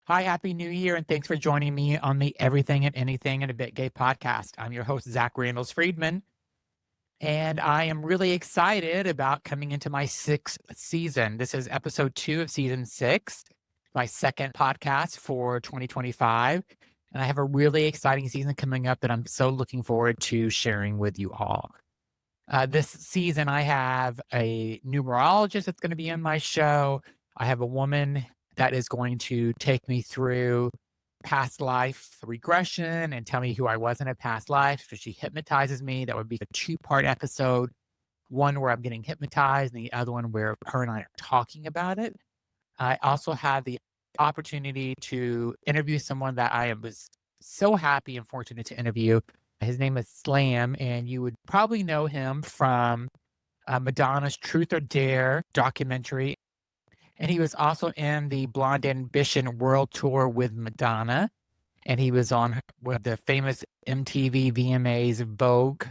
Hi, Happy New Year, and thanks for joining me on the Everything and Anything and a Bit Gay podcast. I'm your host, Zach Randalls Friedman, and I am really excited about coming into my sixth season. This is episode 2 of season 6, my second podcast for 2025. And I have a really exciting season coming up that I'm so looking forward to sharing with you all. This season, I have a numerologist that's going to be on my show. I have a woman that is going to take me through past life regression and tell me who I was in a past life. So she hypnotizes me. That would be a two-part episode, one where I'm getting hypnotized and the other one where her and I are talking about it. I also had the opportunity to interview someone that was so happy and fortunate to interview. His name is Slam, and you would probably know him from Madonna's Truth or Dare documentary. And he was also in the Blonde Ambition World Tour with Madonna. And he was on with the famous MTV VMAs Vogue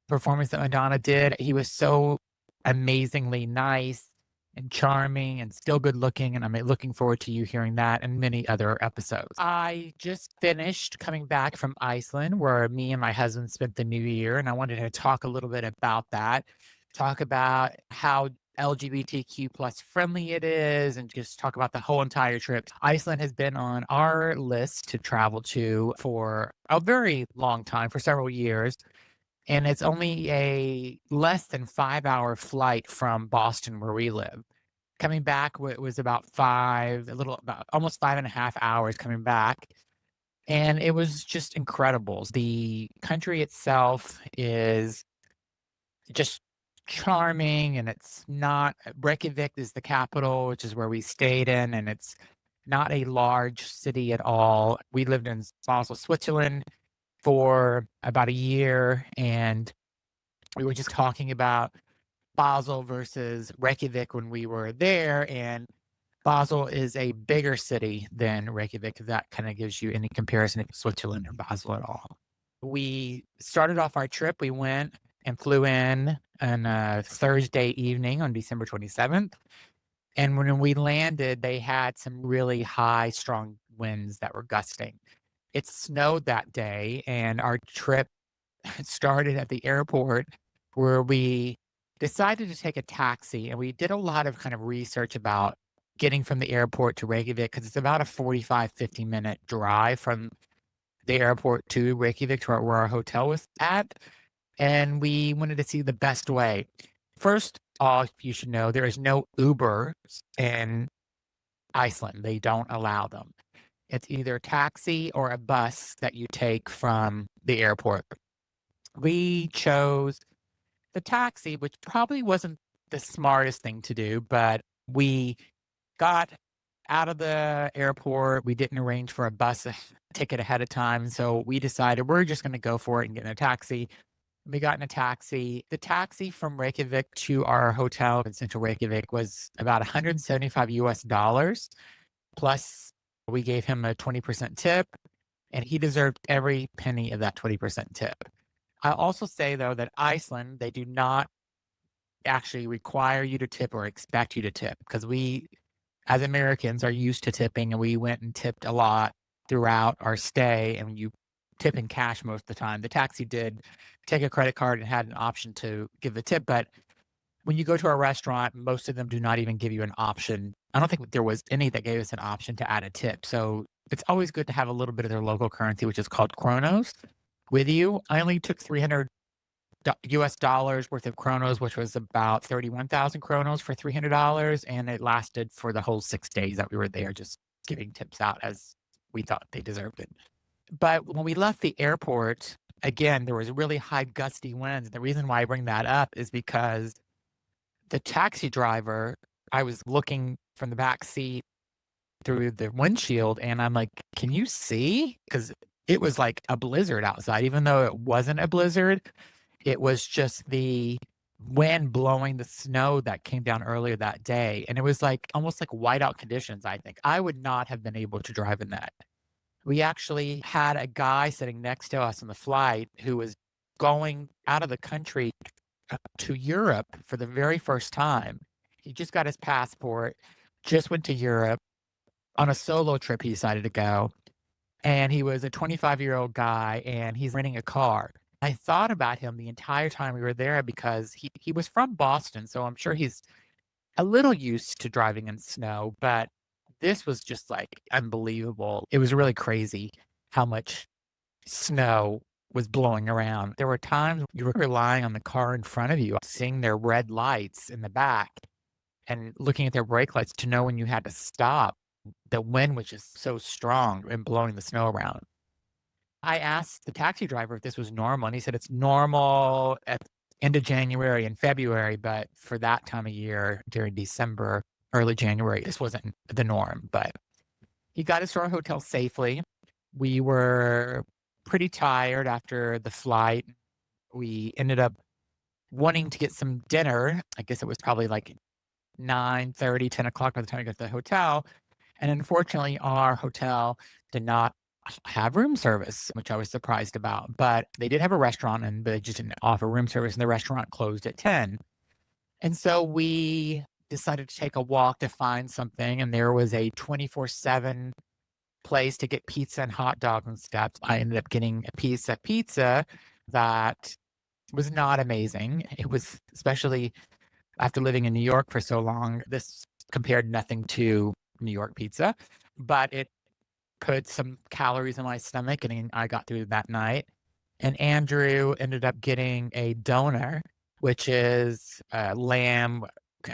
performance that Madonna did. He was so amazingly nice and charming and still good looking. And I'm looking forward to you hearing that and many other episodes. I just finished coming back from Iceland, where me and my husband spent the new year. And I wanted to talk a little bit about that, talk about how LGBTQ plus friendly it is, and just talk about the whole entire trip. Iceland has been on our list to travel to for a very long time, for several years. And it's only a less than 5-hour flight from Boston, where we live. Coming back was about about almost 5.5 hours coming back. And it was just incredible. The country itself is just charming, and it's not Reykjavik is the capital, which is where we stayed in, and it's not a large city at all. We lived in Basel, Switzerland for about a year, and we were just talking about Basel versus Reykjavik when we were there, and Basel is a bigger city than Reykjavik, if that kind of gives you any comparison to Switzerland or Basel at all. We started off our trip. We went and flew in on a Thursday evening on December 27th. And when we landed, they had some really high, strong winds that were gusting. It snowed that day, and our trip started at the airport, where we decided to take a taxi. And we did a lot of kind of research about getting from the airport to Reykjavik, because it's about a 45, 50-minute drive from the airport to Reykjavik, to where our hotel was at. And we wanted to see the best way. First off, you should know there is no Uber in Iceland. They don't allow them. It's either a taxi or a bus that you take from the airport. We chose the taxi, which probably wasn't the smartest thing to do, but we got out of the airport. We didn't arrange for a bus ticket ahead of time. So we decided we're just going to go for it and get in a taxi. We got in a taxi. The taxi from Reykjavik to our hotel in central Reykjavik was about 175 US dollars. Plus, we gave him a 20% tip, and he deserved every penny of that 20% tip. I'll also say, though, that Iceland, they do not actually require you to tip or expect you to tip, because we, as Americans, are used to tipping, and we went and tipped a lot throughout our stay, and you tip in cash most of the time. The taxi did take a credit card and had an option to give a tip, but when you go to a restaurant, most of them do not even give you an option. I don't think there was any that gave us an option to add a tip. So it's always good to have a little bit of their local currency, which is called Kronos, with you. I only took 300 US dollars worth of Kronos, which was about 31,000 Kronos for $300. And it lasted for the whole 6 days that we were there, just giving tips out as we thought they deserved it. But when we left the airport, again, there was really high gusty winds. The reason why I bring that up is because the taxi driver, I was looking from the back seat through the windshield, and I'm like, "Can you see?" Because it was like a blizzard outside. Even though it wasn't a blizzard, it was just the wind blowing the snow that came down earlier that day. And it was like almost like whiteout conditions, I think. I would not have been able to drive in that. We actually had a guy sitting next to us on the flight who was going out of the country to Europe for the very first time. He just got his passport, just went to Europe, on a solo trip he decided to go, and he was a 25-year-old guy, and he's renting a car. I thought about him the entire time we were there because he was from Boston, so I'm sure he's a little used to driving in snow, but this was just, like, unbelievable. It was really crazy how much snow was blowing around. There were times you were relying on the car in front of you, seeing their red lights in the back and looking at their brake lights to know when you had to stop. The wind was just so strong and blowing the snow around. I asked the taxi driver if this was normal, and he said it's normal at end of January and February, but for that time of year during December, early January, this wasn't the norm. But he got us to our hotel safely. We were pretty tired after the flight. We ended up wanting to get some dinner. I guess it was probably like 9:30, 10 o'clock by the time we got to the hotel. And unfortunately, our hotel did not have room service, which I was surprised about. But they did have a restaurant, and they just didn't offer room service, and the restaurant closed at 10. And so we decided to take a walk to find something, and there was a 24/7 place to get pizza and hot dogs and stuff. I ended up getting a piece of pizza that was not amazing. It was, especially after living in New York for so long, this compared nothing to New York pizza, but it put some calories in my stomach, and I got through that night. And Andrew ended up getting a doner, which is lamb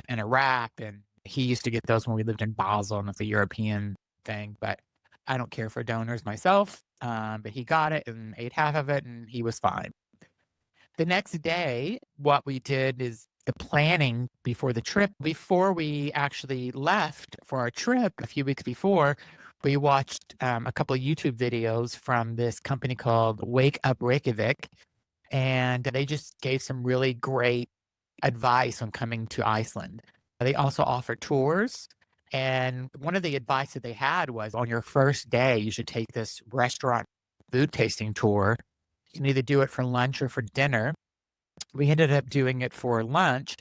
and a wrap. And he used to get those when we lived in Basel, and it's a European thing. But I don't care for donors myself. But he got it and ate half of it, and he was fine. The next day, what we did is the planning before the trip. Before we actually left for our trip a few weeks before, we watched a couple of YouTube videos from this company called Wake Up Reykjavik, and they just gave some really great advice on coming to Iceland. They also offer tours, and one of the advice that they had was on your first day, you should take this restaurant food tasting tour. You can either do it for lunch or for dinner. We ended up doing it for lunch.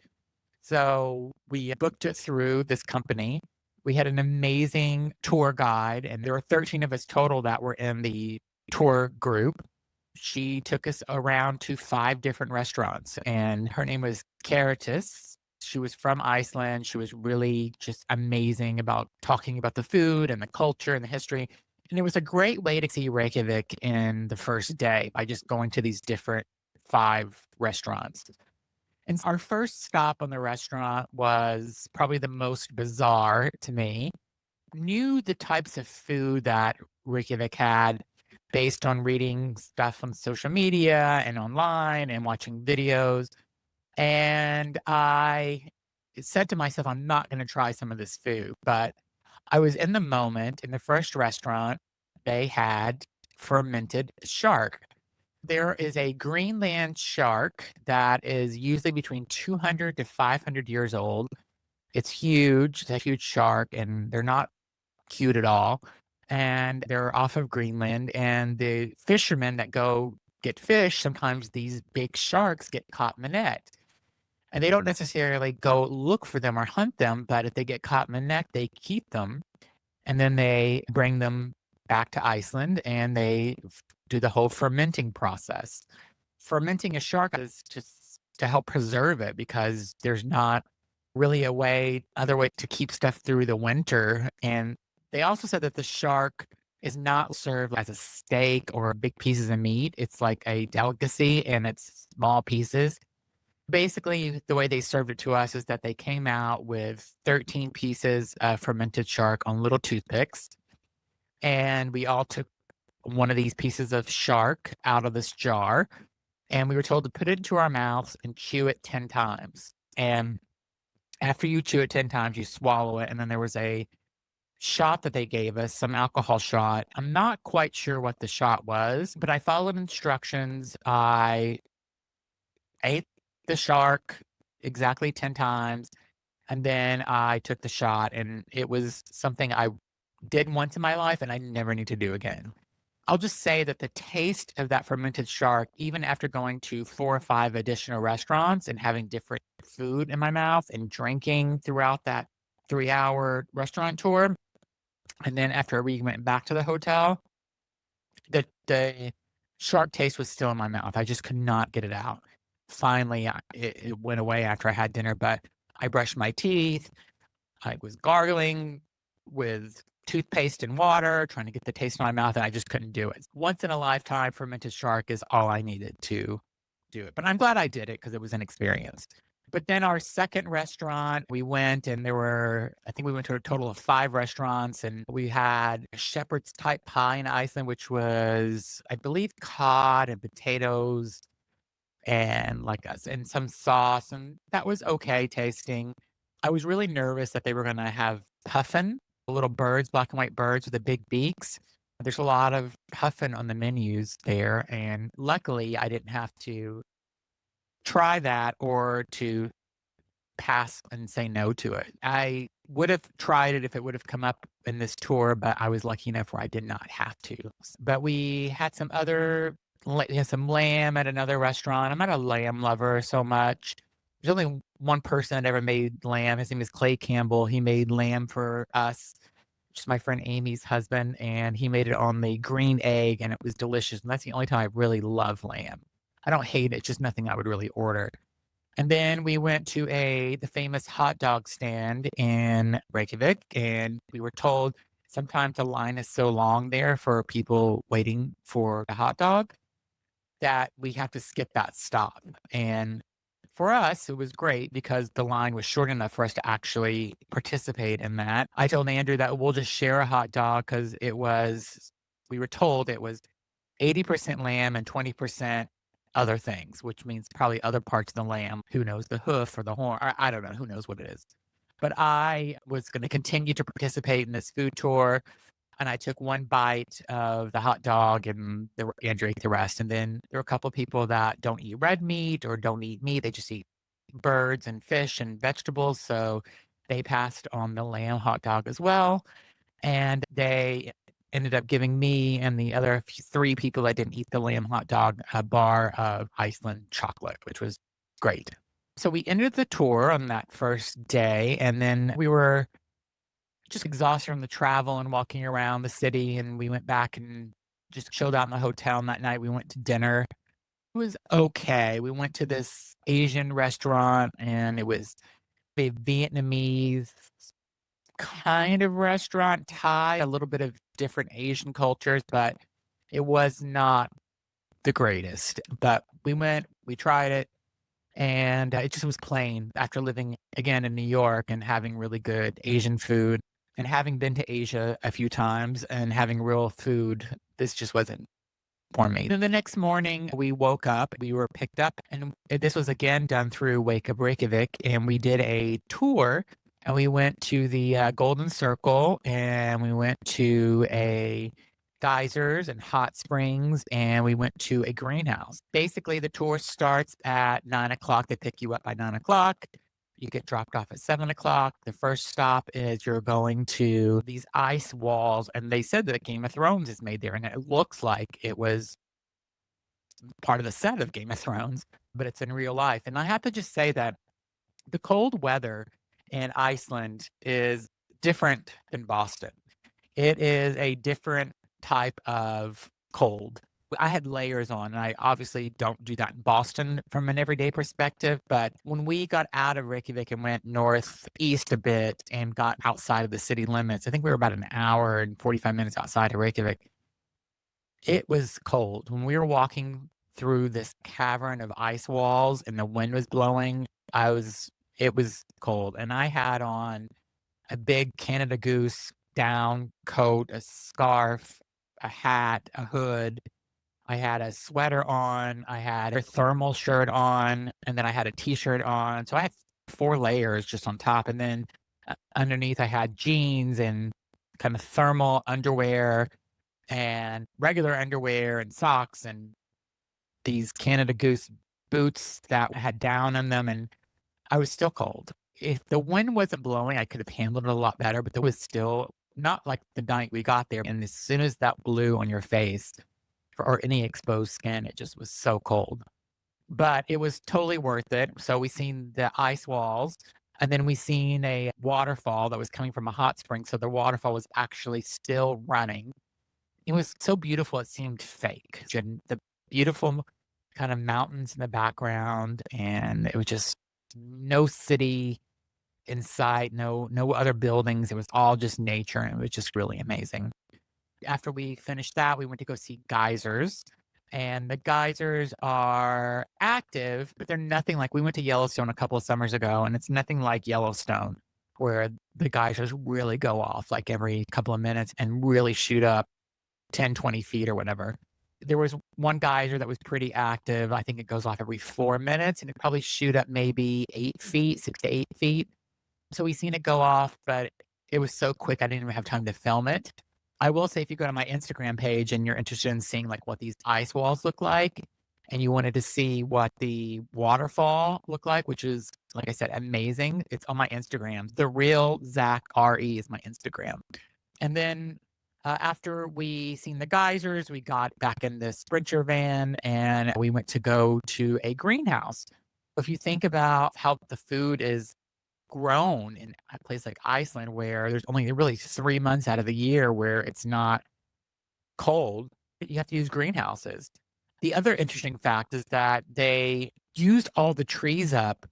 So we booked it through this company. We had an amazing tour guide, and there were 13 of us total that were in the tour group. She took us around to 5 different restaurants, and her name was Caritas. She was from Iceland. She was really just amazing about talking about the food and the culture and the history. And it was a great way to see Reykjavik in the first day by just going to these different 5 restaurants. And our first stop on the restaurant was probably the most bizarre to me. Knew the types of food that Reykjavik had based on reading stuff on social media and online and watching videos. And I said to myself, I'm not going to try some of this food. But I was in the moment. In the first restaurant, they had fermented shark. There is a Greenland shark that is usually between 200 to 500 years old. It's huge. It's a huge shark, and they're not cute at all. And they're off of Greenland. And the fishermen that go get fish, sometimes these big sharks get caught in the net. And they don't necessarily go look for them or hunt them, but if they get caught in the net, they keep them. And then they bring them back to Iceland, and they do the whole fermenting process. Fermenting a shark is just to help preserve it because there's not really other way to keep stuff through the winter. And they also said that the shark is not served as a steak or big pieces of meat. It's like a delicacy, and it's small pieces. Basically, the way they served it to us is that they came out with 13 pieces of fermented shark on little toothpicks. And we all took one of these pieces of shark out of this jar, and we were told to put it into our mouths and chew it 10 times. And after you chew it 10 times, you swallow it. And then there was a shot that they gave us, some alcohol shot. I'm not quite sure what the shot was, but I followed instructions. I ate the shark exactly 10 times, and then I took the shot, and it was something I did once in my life, and I never need to do again. I'll just say that the taste of that fermented shark, even after going to 4 or 5 additional restaurants and having different food in my mouth and drinking throughout that 3-hour restaurant tour, And then after we went back to the hotel, the sharp taste was still in my mouth. I just could not get it out. Finally, it went away after I had dinner, but I brushed my teeth. I was gargling with toothpaste and water, trying to get the taste in my mouth, and I just couldn't do it. Once in a lifetime fermented shark is all I needed to do it. But I'm glad I did it because it was an experience. But then our second restaurant, we went and I think we went to a total of 5 restaurants, and we had a shepherd's type pie in Iceland, which was, I believe, cod and potatoes and and some sauce, and that was okay tasting. I was really nervous that they were gonna have puffin, the little birds, black and white birds with the big beaks. There's a lot of puffin on the menus there, and luckily, I didn't have to try that or to pass and say no to it. I would have tried it if it would have come up in this tour, but I was lucky enough where I did not have to. But we had some lamb at another restaurant. I'm not a lamb lover so much. There's only one person that ever made lamb. His name is Clay Campbell. He made lamb for us, which is my friend Amy's husband, and he made it on the green egg, and it was delicious. And that's the only time I really love lamb. I don't hate it, just nothing I would really order. And then we went to the famous hot dog stand in Reykjavik, and we were told sometimes the line is so long there for people waiting for the hot dog that we have to skip that stop. And for us, it was great because the line was short enough for us to actually participate in that. I told Andrew that we'll just share a hot dog because we were told it was 80% lamb and 20% other things, which means probably other parts of the lamb. Who knows, the hoof or the horn? I don't know. Who knows what it is? But I was going to continue to participate in this food tour. And I took one bite of the hot dog and Andrew ate the rest. And then there were a couple of people that don't eat red meat or don't eat meat. They just eat birds and fish and vegetables. So they passed on the lamb hot dog as well. And they ended up giving me and the other 3 people that didn't eat the lamb hot dog a bar of Iceland chocolate, which was great. So we ended the tour on that first day, and then we were just exhausted from the travel and walking around the city, and we went back and just chilled out in the hotel. And that night we went to dinner. It was okay. We went to this Asian restaurant, and it was a Vietnamese kind of restaurant, Thai, a little bit of different Asian cultures, but it was not the greatest. But we went, we tried it, and it just was plain after living again in New York and having really good Asian food and having been to Asia a few times and having real food. This just wasn't for me. Then the next morning we woke up, we were picked up, and this was again done through Wake Up Reykjavik, and we did a tour. And we went to the Golden Circle, and we went to a geysers and hot springs, and we went to a greenhouse. Basically, the tour starts at 9 o'clock. They pick you up by 9 o'clock. You get dropped off at 7 o'clock. The first stop is you're going to these ice walls, and they said that Game of Thrones is made there, and it looks like it was part of the set of Game of Thrones, but it's in real life. And I have to just say that the cold weather in Iceland is different than Boston. It is a different type of cold. I had layers on, and I obviously don't do that in Boston from an everyday perspective. But when we got out of Reykjavik and went northeast a bit and got outside of the city limits, I think we were about an hour and 45 minutes outside of Reykjavik. It was cold. When we were walking through this cavern of ice walls and the wind was blowing, it was cold. And I had on a big Canada Goose down coat, a scarf, a hat, a hood. I had a sweater on. I had a thermal shirt on, and then I had a t-shirt on. So I had 4 layers just on top. And then underneath I had jeans and kind of thermal underwear and regular underwear and socks and these Canada Goose boots that had down on them. And I was still cold. If the wind wasn't blowing, I could have handled it a lot better, but there was still not like the night we got there. And as soon as that blew on your face or any exposed skin, it just was so cold. But it was totally worth it. So we seen the ice walls. And then we seen a waterfall that was coming from a hot spring. So the waterfall was actually still running. It was so beautiful, it seemed fake. And the beautiful kind of mountains in the background, and it was just no city in sight, no other buildings. It was all just nature, and it was just really amazing. After we finished that, we went to go see geysers, and the geysers are active, but they're nothing like we went to Yellowstone a couple of summers ago, and it's nothing like Yellowstone, where the geysers really go off like every couple of minutes and really shoot up 10, 20 feet or whatever. There was one geyser that was pretty active. I think it goes off every 4 minutes, and it probably shoot up maybe 8 feet, 6 to 8 feet. So we seen it go off, but it was so quick, I didn't even have time to film it. I will say if you go to my Instagram page and you're interested in seeing like what these ice walls look like, and you wanted to see what the waterfall looked like, which is, like I said, amazing. It's on my Instagram. The real Zach RE is my Instagram. And then after we seen the geysers, we got back in this Sprinter van and we went to go to a greenhouse. If you think about how the food is grown in a place like Iceland, where there's only really 3 months out of the year where it's not cold, you have to use greenhouses. The other interesting fact is that they used all the trees up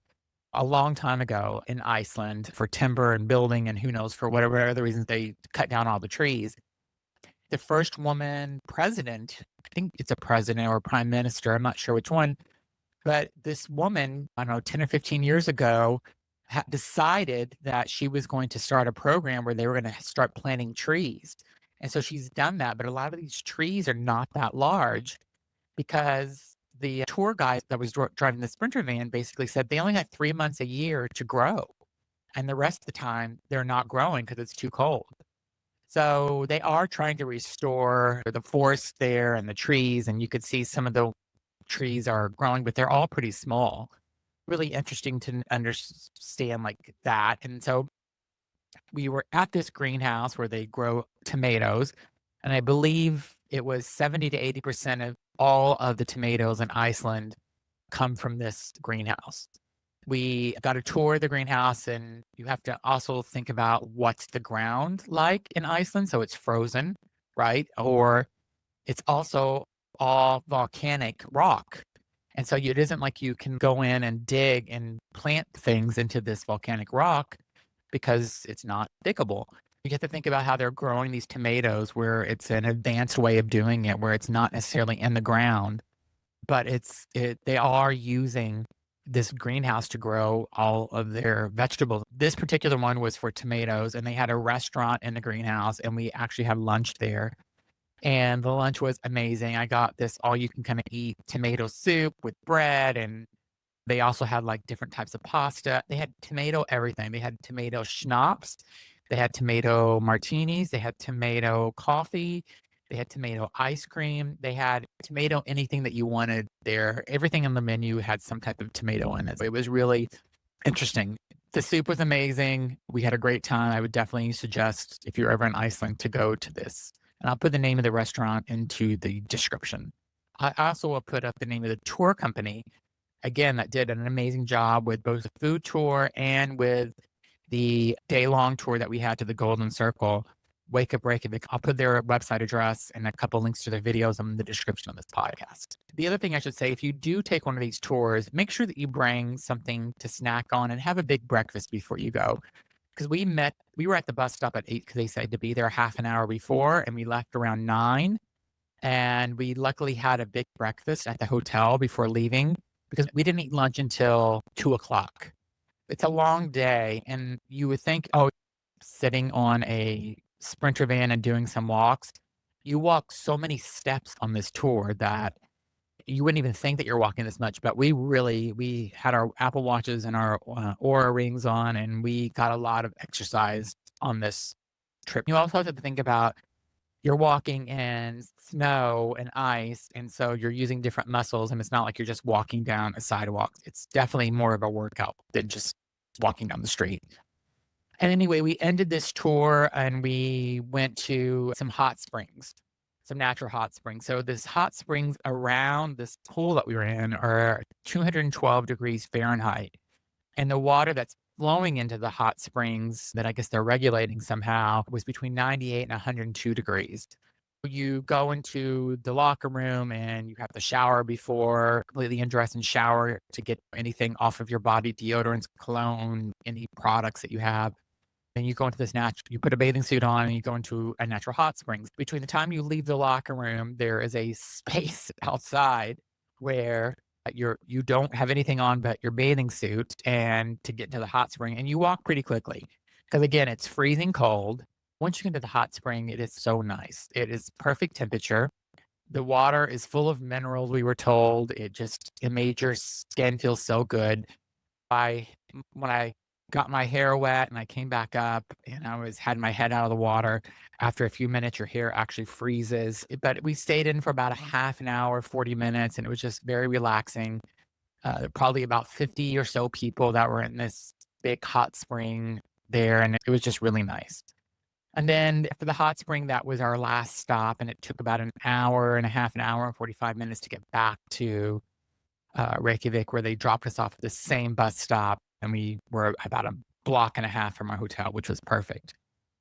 a long time ago in Iceland for timber and building, and who knows, for whatever other reasons they cut down all the trees. The first woman president, I think it's a president or prime minister, I'm not sure which one, but this woman, I don't know, 10 or 15 years ago, decided that she was going to start a program where they were going to start planting trees. And so she's done that. But a lot of these trees are not that large because the tour guide that was driving the Sprinter van basically said they only got 3 months a year to grow. And the rest of the time, they're not growing because it's too cold. So they are trying to restore the forest there and the trees. And you could see some of the trees are growing, but they're all pretty small. Really interesting to understand like that. And so we were at this greenhouse where they grow tomatoes, and I believe it was 70 to 80% of all of the tomatoes in Iceland come from this greenhouse. We got a tour of the greenhouse, and you have to also think about what's the ground like in Iceland. So it's frozen, right? Or it's also all volcanic rock. And so it isn't like you can go in and dig and plant things into this volcanic rock because it's not diggable. You have to think about how they're growing these tomatoes, where it's an advanced way of doing it, where it's not necessarily in the ground, but they are using this greenhouse to grow all of their vegetables. This particular one was for tomatoes, and they had a restaurant in the greenhouse, and we actually had lunch there. And the lunch was amazing. I got this all you can kind of eat tomato soup with bread, and they also had like different types of pasta. They had tomato everything. They had tomato schnapps, they had tomato martinis, they had tomato coffee, they had tomato ice cream, they had tomato anything that you wanted there. Everything on the menu had some type of tomato in it. It was really interesting. The soup was amazing. We had a great time. I would definitely suggest, if you're ever in Iceland, to go to this. And I'll put the name of the restaurant into the description. I also will put up the name of the tour company, again, that did an amazing job with both the food tour and with the day-long tour that we had to the Golden Circle, Wake Up Reykjavik. I'll put their website address and a couple links to their videos in the description of this podcast. The other thing I should say, if you do take one of these tours, make sure that you bring something to snack on and have a big breakfast before you go. Because we were at the bus stop at 8 because they said to be there half an hour before, and we left around 9. And we luckily had a big breakfast at the hotel before leaving because we didn't eat lunch until 2 o'clock. It's a long day, and you would think, oh, sitting on a Sprinter van and doing some walks, you walk so many steps on this tour that you wouldn't even think that you're walking this much, but we had our Apple Watches and our Aura rings on, and we got a lot of exercise on this trip. You also have to think about you're walking in snow and ice, and so you're using different muscles, and it's not like you're just walking down a sidewalk. It's definitely more of a workout than just walking down the street. And anyway, we ended this tour and we went to some hot springs, some natural hot springs. So this hot springs around this pool that we were in are 212 degrees Fahrenheit. And the water that's flowing into the hot springs that I guess they're regulating somehow was between 98 and 102 degrees. You go into the locker room and you have to shower before, completely undress and shower to get anything off of your body, deodorants, cologne, any products that you have. Then you go into this natural, you put a bathing suit on and you go into a natural hot springs. Between the time you leave the locker room, there is a space outside where you don't have anything on but your bathing suit and to get into the hot spring and you walk pretty quickly. Because again, it's freezing cold. Once you get into the hot spring, it is so nice. It is perfect temperature. The water is full of minerals, we were told. It made your skin feel so good. When I got my hair wet and I came back up and had my head out of the water, after a few minutes, your hair actually freezes. But we stayed in for about a half an hour, 40 minutes, and it was just very relaxing. Probably about 50 or so people that were in this big hot spring there, and it was just really nice. And then after the hot spring, that was our last stop, and it took about an hour and a half, an hour and 45 minutes to get back to Reykjavik, where they dropped us off at the same bus stop, and we were about a block and a half from our hotel, which was perfect.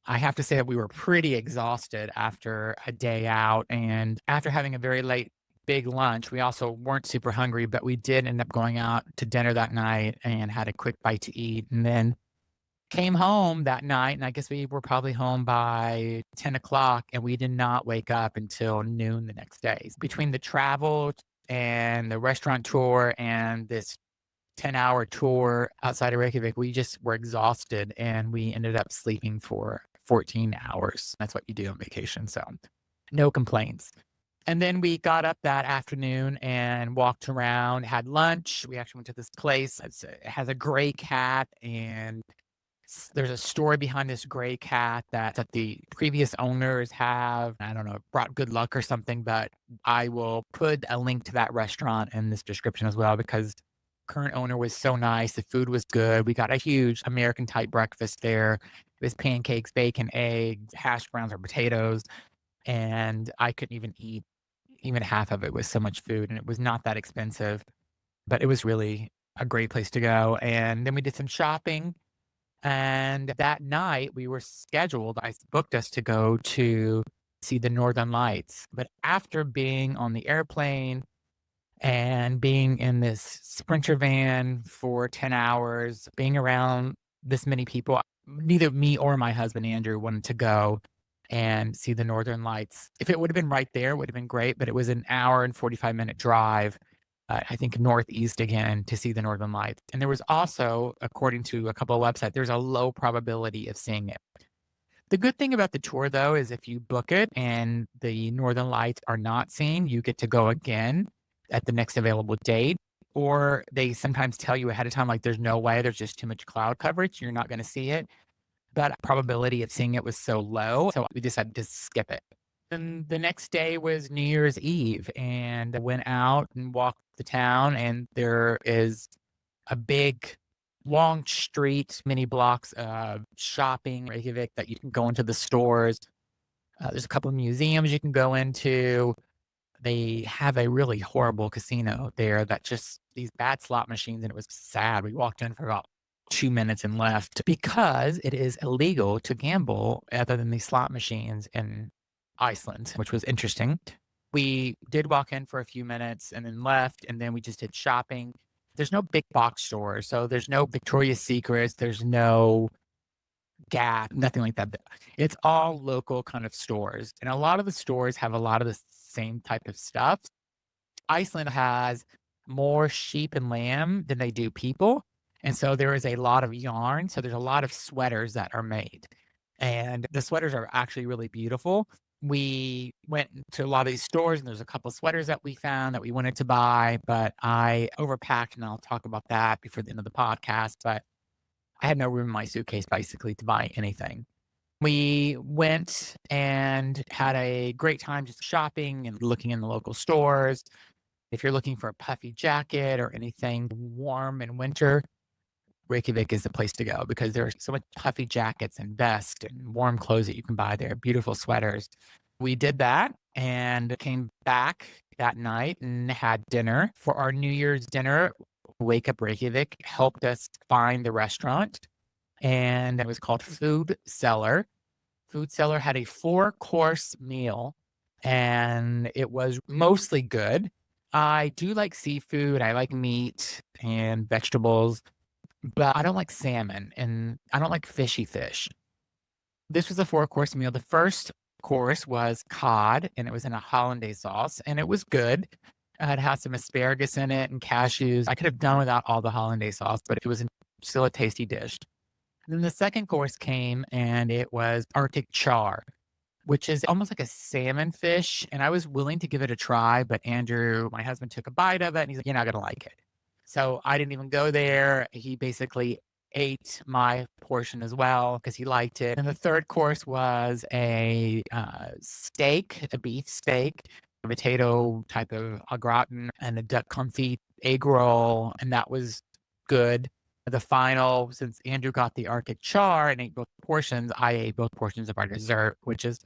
I have to say that we were pretty exhausted after a day out, and after having a very late, big lunch, we also weren't super hungry, but we did end up going out to dinner that night and had a quick bite to eat, and then came home that night, and I guess we were probably home by 10 o'clock, and we did not wake up until noon the next day. Between the travel and the restaurant tour and this 10-hour tour outside of Reykjavik, we just were exhausted and we ended up sleeping for 14 hours. That's what you do on vacation. So no complaints. And then we got up that afternoon and walked around, had lunch. We actually went to this place. It has a gray cat, and there's a story behind this gray cat that the previous owners have, I don't know, brought good luck or something, but I will put a link to that restaurant in this description as well, because current owner was so nice. The food was good. We got a huge American type breakfast there. It was pancakes, bacon, eggs, hash browns or potatoes. And I couldn't even eat even half of it with so much food. And it was not that expensive, but it was really a great place to go. And then we did some shopping. And that night we were scheduled, I booked us to go to see the Northern Lights. But after being on the airplane and being in this Sprinter van for 10 hours, being around this many people, neither me or my husband, Andrew, wanted to go and see the Northern Lights. If it would have been right there, it would have been great, but it was an hour and 45-minute drive, I think northeast again, to see the Northern Lights. And there was also, according to a couple of websites, there's a low probability of seeing it. The good thing about the tour, though, is if you book it and the Northern Lights are not seen, you get to go again at the next available date. Or they sometimes tell you ahead of time, like, there's no way, there's just too much cloud coverage, you're not going to see it. But probability of seeing it was so low, so we decided to skip it. And the next day was New Year's Eve, and I went out and walked the town, and there is a big, long street, many blocks of shopping, Reykjavik, that you can go into the stores. There's a couple of museums you can go into. They have a really horrible casino there that just these bad slot machines, and it was sad. We walked in for about 2 minutes and left because it is illegal to gamble other than these slot machines in Iceland, which was interesting. We did walk in for a few minutes and then left, and then we just did shopping. There's no big box stores, so there's no Victoria's Secrets, there's no Gap, nothing like that. It's all local kind of stores, and a lot of the stores have a lot of the same type of stuff. Iceland has more sheep and lamb than they do people, and so there is a lot of yarn, so there's a lot of sweaters that are made, and the sweaters are actually really beautiful. We went to a lot of these stores, and there's a couple of sweaters that we found that we wanted to buy, but I overpacked, and I'll talk about that before the end of the podcast, but I had no room in my suitcase, basically, to buy anything. We went and had a great time just shopping and looking in the local stores. If you're looking for a puffy jacket or anything warm in winter, Reykjavik is the place to go because there's so much puffy jackets and vests and warm clothes that you can buy there, beautiful sweaters. We did that and came back that night and had dinner. For our New Year's dinner, Wake Up Reykjavik helped us find the restaurant, and it was called Food Cellar. Food Cellar had a 4-course meal, and it was mostly good. I do like seafood, I like meat and vegetables, but I don't like salmon, and I don't like fishy fish. This was a 4-course meal. The first course was cod, and it was in a hollandaise sauce, and it was good. It had some asparagus in it and cashews. I could have done without all the hollandaise sauce, but it was still a tasty dish. Then the second course came, and it was Arctic char, which is almost like a salmon fish, and I was willing to give it a try, but Andrew, my husband, took a bite of it, and he's like, "You're not gonna like it." So I didn't even go there. He basically ate my portion as well because he liked it. And the third course was a steak, a beef steak, a potato type of au gratin, and a duck confit egg roll, and that was good. The final, since Andrew got the Arctic char and ate both portions, I ate both portions of our dessert, which is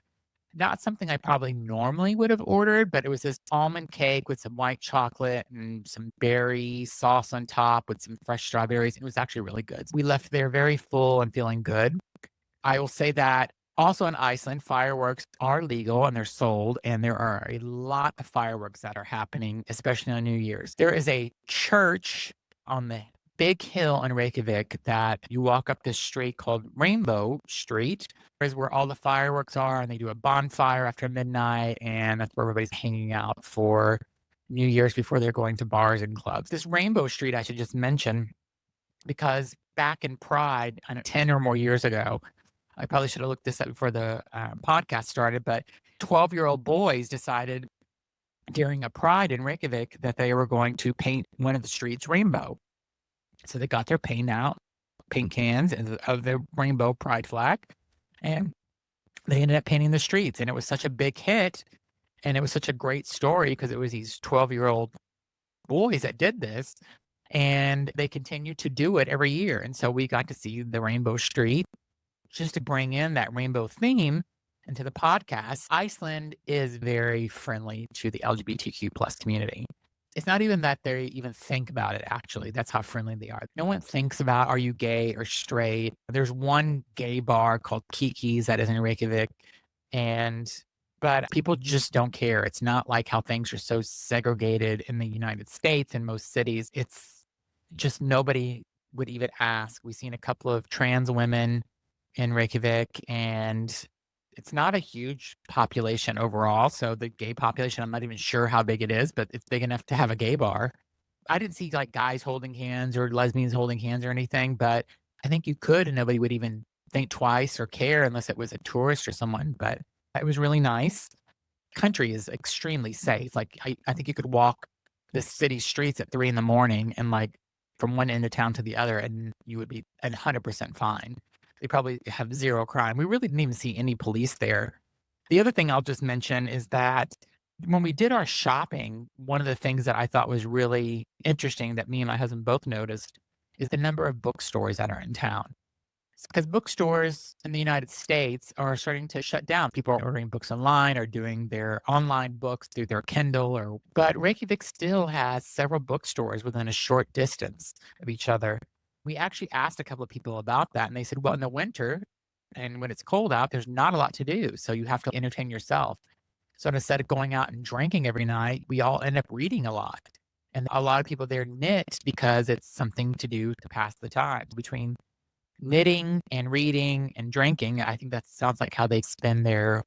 not something I probably normally would have ordered, but it was this almond cake with some white chocolate and some berry sauce on top with some fresh strawberries. It was actually really good. We left there very full and feeling good. I will say that also in Iceland, fireworks are legal and they're sold, and there are a lot of fireworks that are happening, especially on New Year's. There is a church on the big hill in Reykjavik that you walk up this street called Rainbow Street, is where all the fireworks are, and they do a bonfire after midnight, and that's where everybody's hanging out for New Year's before they're going to bars and clubs. This Rainbow Street, I should just mention, because back in Pride, I know 10 or more years ago, I probably should have looked this up before the podcast started, but 12-year-old boys decided during a Pride in Reykjavik that they were going to paint one of the streets rainbow. So they got their paint cans of the rainbow pride flag, and they ended up painting the streets. And it was such a big hit, and it was such a great story because it was these 12-year-old boys that did this, and they continue to do it every year. And so we got to see the rainbow street just to bring in that rainbow theme into the podcast. Iceland is very friendly to the LGBTQ plus community. It's not even that they even think about it, actually. That's how friendly they are. No one thinks about, are you gay or straight? There's one gay bar called Kiki's that is in Reykjavik, but people just don't care. It's not like how things are so segregated in the United States in most cities. It's just nobody would even ask. We've seen a couple of trans women in Reykjavik, and it's not a huge population overall. So the gay population, I'm not even sure how big it is, but it's big enough to have a gay bar. I didn't see like guys holding hands or lesbians holding hands or anything, but I think you could, and nobody would even think twice or care unless it was a tourist or someone. But it was really nice. Country is extremely safe. Like I think you could walk the city streets at 3 a.m. and like from one end of town to the other, and you would be 100% fine. They probably have zero crime. We really didn't even see any police there. The other thing I'll just mention is that when we did our shopping, one of the things that I thought was really interesting that me and my husband both noticed is the number of bookstores that are in town. Because bookstores in the United States are starting to shut down. People are ordering books online or doing their online books through their Kindle, but Reykjavik still has several bookstores within a short distance of each other. We actually asked a couple of people about that, and they said, well, in the winter and when it's cold out, there's not a lot to do. So you have to entertain yourself. So instead of going out and drinking every night, we all end up reading a lot. And a lot of people there knit because it's something to do to pass the time. Between knitting and reading and drinking, I think that sounds like how they spend their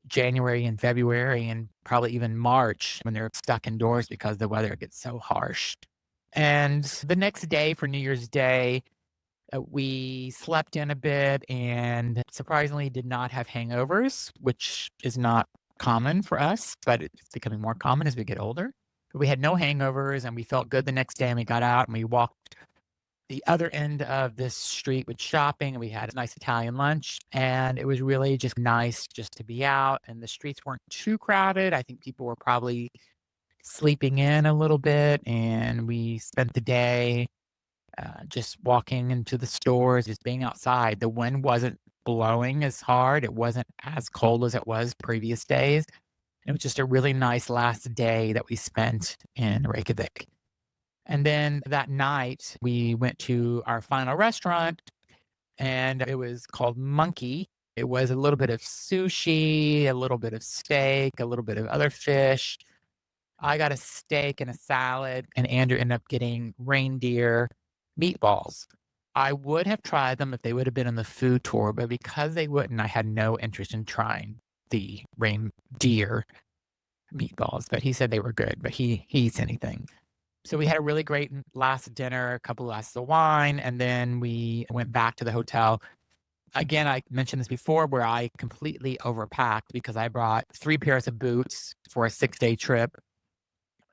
January and February and probably even March when they're stuck indoors because the weather gets so harsh. And the next day for New Year's Day, we slept in a bit and surprisingly did not have hangovers, which is not common for us, but it's becoming more common as we get older. But we had no hangovers, and we felt good the next day, and we got out and we walked the other end of this street with shopping, and we had a nice Italian lunch, and it was really just nice just to be out, and the streets weren't too crowded. I think people were probably sleeping in a little bit, and we spent the day just walking into the stores, just being outside. The wind wasn't blowing as hard. It wasn't as cold as it was previous days. It was just a really nice last day that we spent in Reykjavik. And then that night, we went to our final restaurant, and it was called Monkey. It was a little bit of sushi, a little bit of steak, a little bit of other fish. I got a steak and a salad, and Andrew ended up getting reindeer meatballs. I would have tried them if they would have been on the food tour, but because they wouldn't, I had no interest in trying the reindeer meatballs. But he said they were good, but he eats anything. So we had a really great last dinner, a couple of glasses of wine, and then we went back to the hotel. Again, I mentioned this before where I completely overpacked because I brought 3 pairs of boots for a 6-day trip,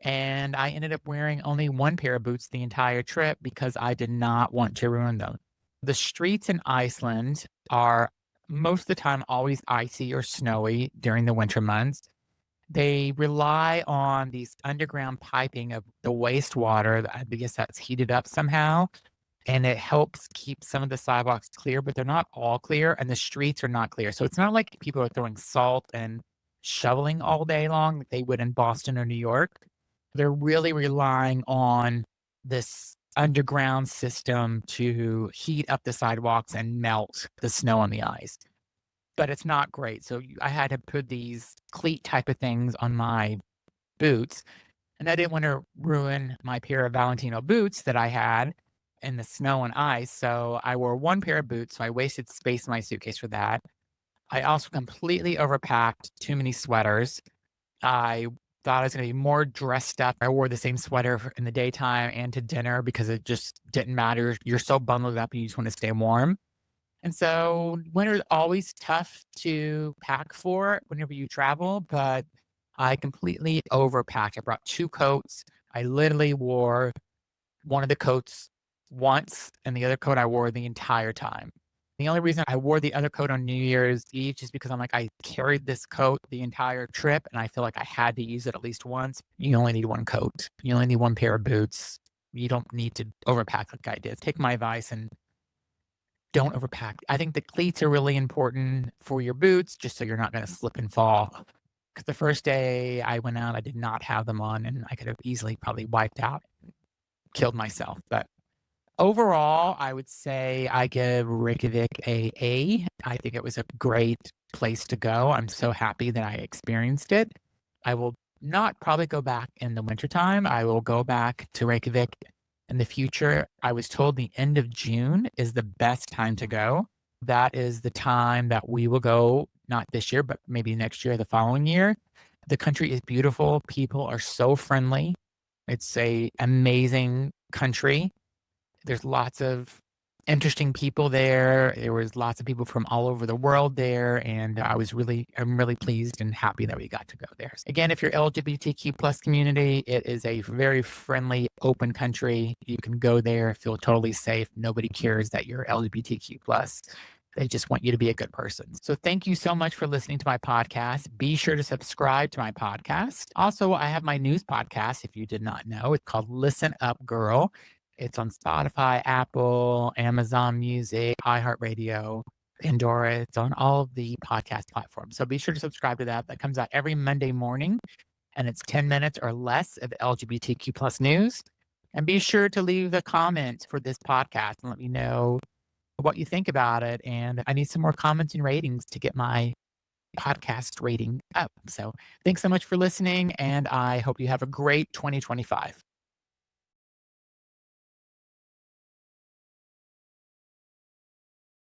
and I ended up wearing only 1 pair of boots the entire trip because I did not want to ruin them. The streets in Iceland are most of the time always icy or snowy during the winter months. They rely on these underground piping of the wastewater that I guess that's heated up somehow, and it helps keep some of the sidewalks clear, but they're not all clear, and the streets are not clear. So it's not like people are throwing salt and shoveling all day long like they would in Boston or New York. They're really relying on this underground system to heat up the sidewalks and melt the snow on the ice. But it's not great. So I had to put these cleat type of things on my boots, and I didn't want to ruin my pair of Valentino boots that I had in the snow and ice. So I wore 1 pair of boots. So I wasted space in my suitcase for that. I also completely overpacked too many sweaters. I thought I was going to be more dressed up. I wore the same sweater in the daytime and to dinner because it just didn't matter. You're so bundled up and you just want to stay warm. And so winter's always tough to pack for whenever you travel, but I completely overpacked. I brought 2 coats. I literally wore one of the coats once, and the other coat I wore the entire time. The only reason I wore the other coat on New Year's Eve just because I'm like, I carried this coat the entire trip, and I feel like I had to use it at least once. You only need 1 coat. You only need 1 pair of boots. You don't need to overpack like I did. Take my advice and don't overpack. I think the cleats are really important for your boots just so you're not gonna slip and fall. Because the first day I went out, I did not have them on, and I could have easily probably wiped out, killed myself. But overall, I would say I give Reykjavik a A. I think it was a great place to go. I'm so happy that I experienced it. I will not probably go back in the wintertime. I will go back to Reykjavik in the future. I was told the end of June is the best time to go. That is the time that we will go, not this year, but maybe next year, the following year. The country is beautiful. People are so friendly. It's a amazing country. There's lots of interesting people there. There was lots of people from all over the world there, and I'm really pleased and happy that we got to go there. Again, if you're LGBTQ plus community, it is a very friendly, open country. You can go there, feel totally safe. Nobody cares that you're LGBTQ plus. They just want you to be a good person. So thank you so much for listening to my podcast. Be sure to subscribe to my podcast. Also, I have my news podcast, if you did not know. It's called Listen Up Girl. It's on Spotify, Apple, Amazon Music, iHeartRadio, Pandora. It's on all of the podcast platforms. So be sure to subscribe to that. That comes out every Monday morning, and it's 10 minutes or less of LGBTQ plus news. And be sure to leave a comment for this podcast and let me know what you think about it. And I need some more comments and ratings to get my podcast rating up. So thanks so much for listening, and I hope you have a great 2025.